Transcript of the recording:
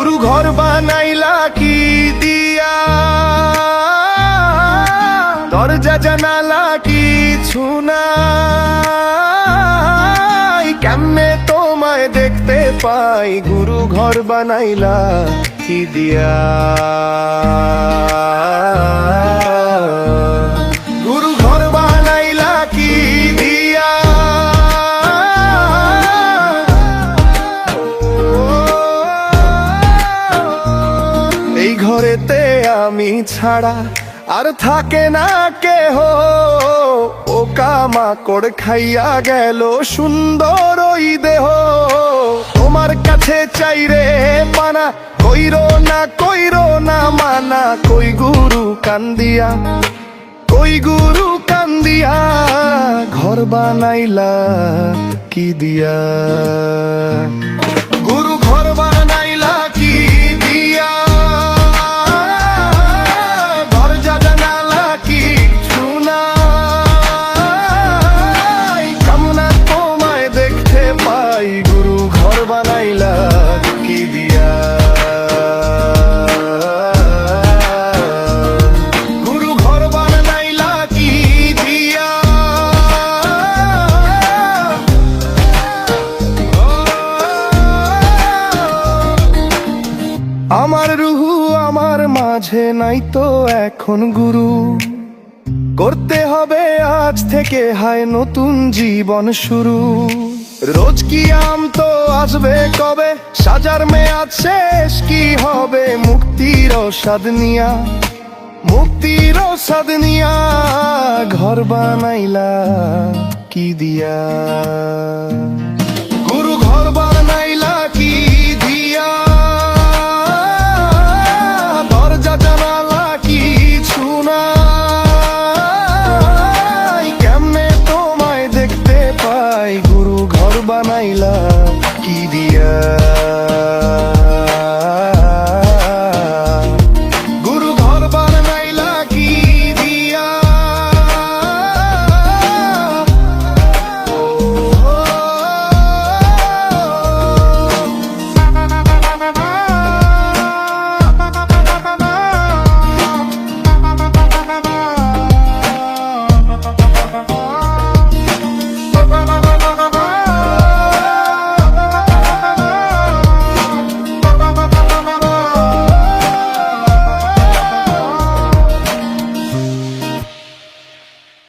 গুরু ঘর বানাইলা কি দিয়া, দরজা জানালা কিছু নাই, কেমনে তোমায় দেখতে পাই, গুরু ঘর বানাইলা কি দিয়া। গুরু ঘর বানাইলা কি দিয়া, এই ঘরেতে আমি ছাড়া আর থাকে না কেহ, পোকা মাকড় খাইয়া গেল সুন্দর ওই দেহ। তোমার কাছে চাই রে পানা, কইরো না মানা, কই গুরু কান্দিয়া, কই গুরু কান্দিয়া, ঘর বানাইলা কি দিয়া। গুরু ঘর বানাইলা কি দিয়া, দরজা জানালা কিছু নাই, কামনা তোমায় দেখতে পাই, গুরু ঘর বানাইলা কি দিয়া। গুরু ঘর বানাইলা কি দিয়া। আমার রুহু আমার মাঝে নাই তো এখন গুরু, করতে হবে আজ থেকে হায় নতুন জীবন শুরু। রোজ কি আম তো আসবে কবে, সাজার মেয়াদ শেষ কি হবে, মুক্তির স্বাদ নিয়া, মুক্তির স্বাদ নিয়া, ঘর বানাইলা কি দিয়া। গুরু ঘর